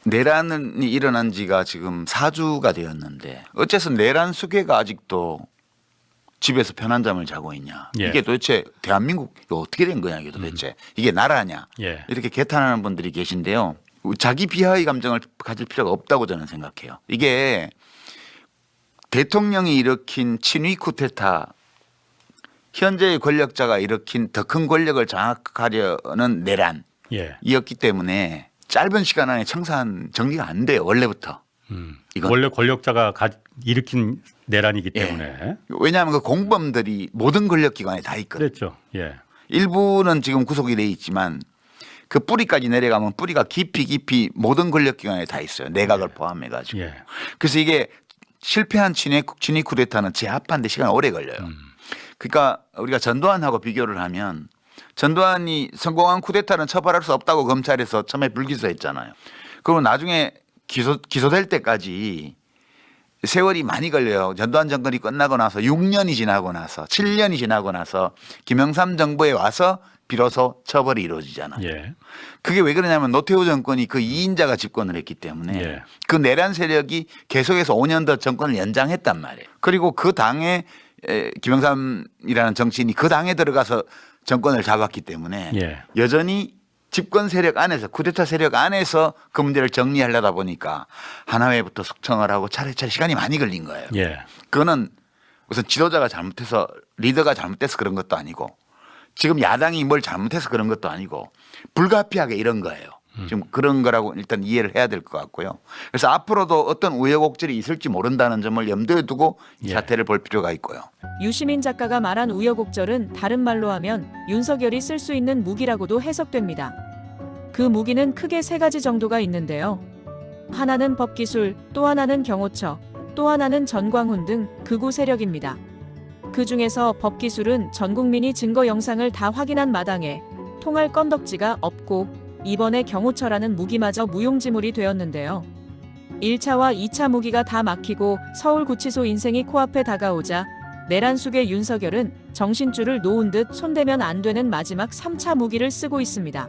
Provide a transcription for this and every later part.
내란이 일어난 지가 지금 4주가 되었는데 어째서 내란 수괴가 아직도 집에서 편한 잠을 자고 있냐. 예. 이게 도대체 대한민국 어떻게 된 거냐 이게 도대체. 이게 나라냐. 예. 이렇게 개탄하는 분들이 계신데요. 자기 비하의 감정을 가질 필요가 없다고 저는 생각해요. 이게 대통령이 일으킨 친위 쿠데타 현재의 권력자가 일으킨 더 큰 권력을 장악하려는 내란이었기 때문에 짧은 시간 안에 청산 정리가 안 돼요. 원래부터. 이건. 원래 권력자가 일으킨 내란이기 예. 때문에. 왜냐하면 그 공범들이 모든 권력기관에 다 있거든요. 그렇죠. 예. 일부는 지금 구속이 돼 있지만 그 뿌리까지 내려가면 뿌리가 깊이 모든 권력기관에 다 있어요. 내각을 포함해가지고. 예. 그래서 이게 실패한 친위 쿠데타는 제압하는데 시간이 오래 걸려요. 그러니까 우리가 전두환하고 비교를 하면 전두환이 성공한 쿠데타는 처벌할 수 없다고 검찰에서 처음에 불기소했잖아요. 그리고 나중에 기소될 때까지 세월이 많이 걸려요. 전두환 정권이 끝나고 나서 6년이 지나고 나서 7년이 지나고 나서 김영삼 정부에 와서 비로소 처벌이 이루어지잖아요. 예. 그게 왜 그러냐면 노태우 정권이 그 2인자가 집권을 했기 때문에 예. 그 내란 세력이 계속해서 5년 더 정권을 연장했단 말이에요. 그리고 그 당에 김영삼이라는 정치인이 그 당에 들어가서 정권을 잡았기 때문에 예. 여전히 집권 세력 안에서 쿠데타 세력 안에서 그 문제를 정리하려다 보니까 하나회부터 숙청을 하고 차례차례 시간이 많이 걸린 거예요. 예. 그거는 우선 지도자가 잘못해서 리더가 잘못돼서 그런 것도 아니고 지금 야당이 뭘 잘못해서 그런 것도 아니고 불가피하게 이런 거예요. 지금 그런 거라고 일단 이해를 해야 될 것 같고요. 그래서 앞으로도 어떤 우여곡절이 있을지 모른다는 점을 염두에 두고 이 예. 사태를 볼 필요가 있고요. 유시민 작가가 말한 우여곡절은 다른 말로 하면 윤석열이 쓸 수 있는 무기라고도 해석됩니다. 그 무기는 크게 세 가지 정도가 있는데요. 하나는 법기술, 또 하나는 경호처, 또 하나는 전광훈 등 극우 세력입니다. 그 중에서 법기술은 전 국민이 증거 영상을 다 확인한 마당에 통할 건덕지가 없고 이번에 경호처라는 무기마저 무용지물이 되었는데요. 1차와 2차 무기가 다 막히고 서울구치소 인생이 코앞에 다가오자 내란 수괴 윤석열은 정신줄을 놓은 듯 손대면 안 되는 마지막 3차 무기를 쓰고 있습니다.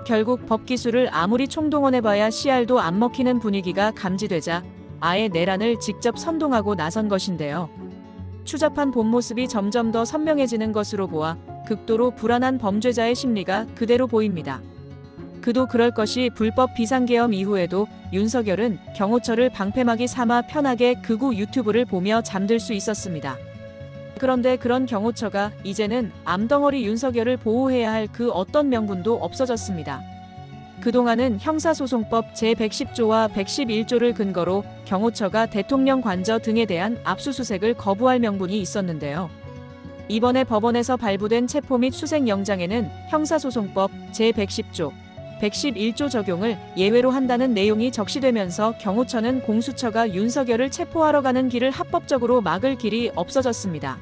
결국 법기술을 아무리 총동원해봐야 씨알도 안 먹히는 분위기가 감지되자 아예 내란을 직접 선동하고 나선 것인데요. 추잡한 본 모습이 점점 더 선명해지는 것으로 보아 극도로 불안한 범죄자의 심리가 그대로 보입니다. 그도 그럴 것이 불법 비상계엄 이후에도 윤석열은 경호처를 방패막이 삼아 편하게 극우 유튜브를 보며 잠들 수 있었습니다. 그런데 그런 경호처가 이제는 암덩어리 윤석열을 보호해야 할 그 어떤 명분도 없어졌습니다. 그동안은 형사소송법 제110조와 111조를 근거로 경호처가 대통령 관저 등에 대한 압수수색을 거부할 명분이 있었는데요. 이번에 법원에서 발부된 체포 및 수색영장에는 형사소송법 제110조, 111조 적용을 예외로 한다는 내용이 적시되면서 경호처는 공수처가 윤석열을 체포하러 가는 길을 합법적으로 막을 길이 없어졌습니다.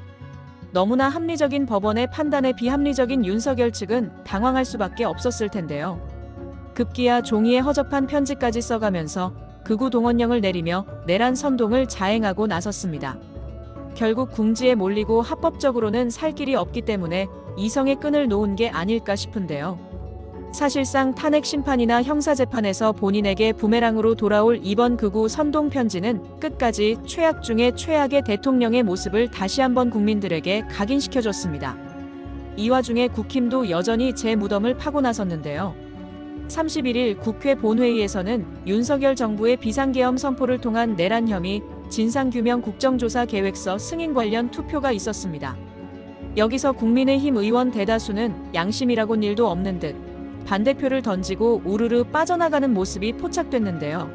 너무나 합리적인 법원의 판단에 비합리적인 윤석열 측은 당황할 수밖에 없었을 텐데요. 급기야 종이에 허접한 편지까지 써가면서 극우 동원령을 내리며 내란 선동을 자행하고 나섰습니다. 결국 궁지에 몰리고 합법적으로는 살 길이 없기 때문에 이성의 끈을 놓은 게 아닐까 싶은데요. 사실상 탄핵 심판이나 형사재판에서 본인에게 부메랑으로 돌아올 이번 극우 선동 편지는 끝까지 최악 중의 최악의 대통령의 모습을 다시 한번 국민들에게 각인시켜줬습니다. 이 와중에 국힘도 여전히 제 무덤을 파고 나섰는데요. 31일 국회 본회의에서는 윤석열 정부의 비상계엄 선포를 통한 내란 혐의, 진상규명 국정조사 계획서 승인 관련 투표가 있었습니다. 여기서 국민의힘 의원 대다수는 양심이라곤 일도 없는 듯 반대표를 던지고 우르르 빠져나가는 모습이 포착됐는데요.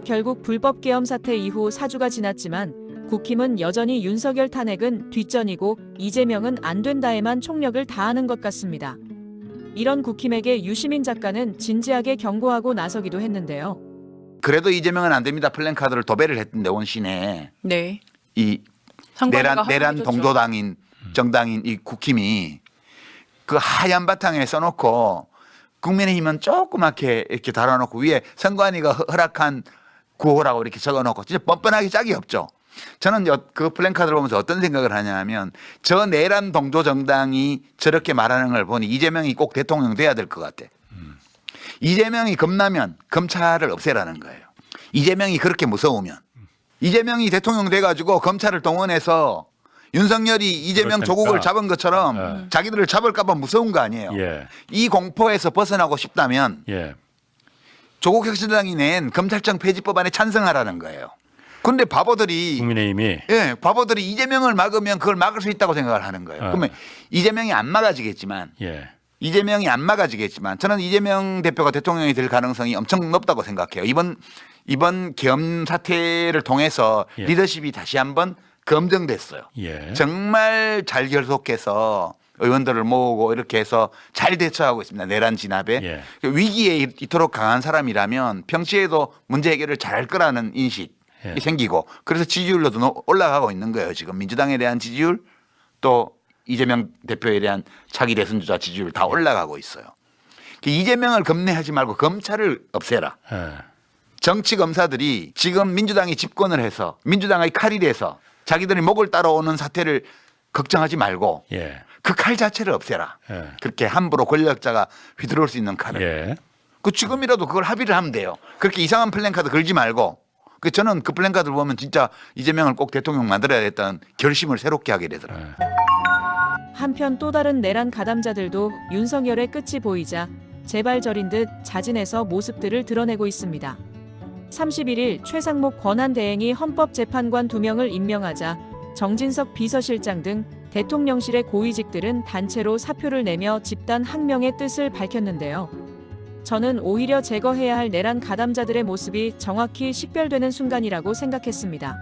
결국 불법계엄 사태 이후 4주가 지났지만 국힘은 여전히 윤석열 탄핵은 뒷전이고 이재명은 안 된다에만 총력을 다하는 것 같습니다. 이런 국힘에게 유시민 작가는 진지하게 경고하고 나서기도 했는데요. 그래도 이재명은 안 됩니다. 플랜카드를 도배를 했던데 온 시내 네. 이 내란 동조당인 정당인 이 국힘이 그 하얀 바탕에 써놓고 국민의힘은 조그맣게 이렇게 달아놓고 위에 선관위가 허락한 구호라고 이렇게 적어놓고 진짜 뻔뻔하게 짝이 없죠. 저는 그 플랜카드를 보면서 어떤 생각을 하냐면 저 내란 동조 정당이 저렇게 말하는 걸 보니 이재명이 꼭 대통령 돼야 될 것 같아. 이재명이 겁나면 검찰을 없애라는 거예요. 이재명이 그렇게 무서우면 이재명이 대통령 돼가지고 검찰을 동원해서 윤석열이 이재명 그렇다니까. 조국을 잡은 것처럼 자기들을 잡을까봐 무서운 거 아니에요. 예. 이 공포에서 벗어나고 싶다면 예. 조국 혁신당이 낸 검찰청 폐지법안에 찬성하라는 거예요. 근데 바보들이 국민의힘이 바보들이 이재명을 막으면 그걸 막을 수 있다고 생각을 하는 거예요. 그러면 이재명이 안 막아지겠지만 예. 저는 이재명 대표가 대통령이 될 가능성이 엄청 높다고 생각해요. 이번 계엄 사태를 통해서 예. 리더십이 다시 한번 검증됐어요. 예. 정말 잘 결속해서 의원들을 모으고 이렇게 해서 잘 대처하고 있습니다. 내란 진압에. 예. 위기에 이토록 강한 사람이라면 평시에도 문제 해결을 잘할 거라는 인식이 예. 생기고 그래서 지지율로도 올라가고 있는 거예요. 지금 민주당에 대한 지지율 또 이재명 대표에 대한 차기 대선 주자 지지율 다 올라가고 있어요. 이재명을 검내하지 말고 검찰을 없애라. 예. 정치 검사들이 지금 민주당이 집권을 해서 민주당의 칼이 돼서 자기들이 목을 따라오는 사태를 걱정하지 말고 예. 그 칼 자체를 없애라. 예. 그렇게 함부로 권력자가 휘두를 수 있는 칼을. 예. 그 지금이라도 그걸 합의를 하면 돼요. 그렇게 이상한 플랜카드 걸지 말고. 저는 그 플랜카드를 보면 진짜 이재명을 꼭 대통령 만들어야겠다는 결심을 새롭게 하게 되더라고요. 한편 또 다른 내란 가담자들도 윤석열의 끝이 보이자 제발 저린 듯 자진해서 모습들을 드러내고 있습니다. 31일 최상목 권한대행이 헌법재판관 2명을 임명하자 정진석 비서실장 등 대통령실의 고위직들은 단체로 사표를 내며 집단 항명의 뜻을 밝혔는데요. 저는 오히려 제거해야 할 내란 가담자들의 모습이 정확히 식별되는 순간이라고 생각했습니다.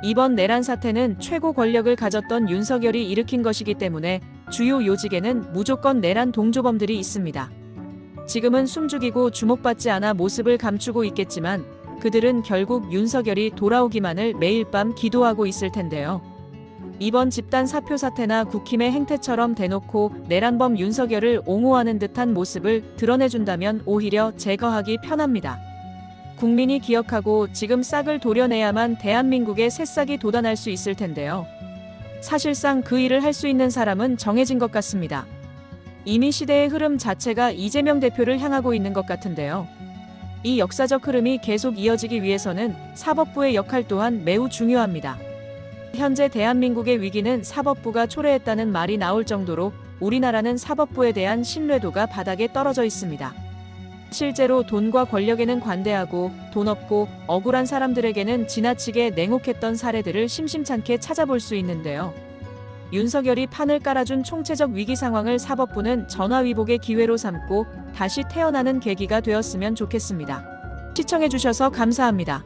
이번 내란 사태는 최고 권력을 가졌던 윤석열이 일으킨 것이기 때문에 주요 요직에는 무조건 내란 동조범들이 있습니다. 지금은 숨죽이고 주목받지 않아 모습을 감추고 있겠지만 그들은 결국 윤석열이 돌아오기만을 매일 밤 기도하고 있을 텐데요. 이번 집단 사표 사태나 국힘의 행태처럼 대놓고 내란범 윤석열을 옹호하는 듯한 모습을 드러내준다면 오히려 제거하기 편합니다. 국민이 기억하고 지금 싹을 도려내야만 대한민국의 새싹이 돋아날 수 있을 텐데요. 사실상 그 일을 할 수 있는 사람은 정해진 것 같습니다. 이미 시대의 흐름 자체가 이재명 대표를 향하고 있는 것 같은데요. 이 역사적 흐름이 계속 이어지기 위해서는 사법부의 역할 또한 매우 중요합니다. 현재 대한민국의 위기는 사법부가 초래했다는 말이 나올 정도로 우리나라는 사법부에 대한 신뢰도가 바닥에 떨어져 있습니다. 실제로 돈과 권력에는 관대하고 돈 없고 억울한 사람들에게는 지나치게 냉혹했던 사례들을 심심찮게 찾아볼 수 있는데요. 윤석열이 판을 깔아준 총체적 위기 상황을 사법부는 전화위복의 기회로 삼고 다시 태어나는 계기가 되었으면 좋겠습니다. 시청해주셔서 감사합니다.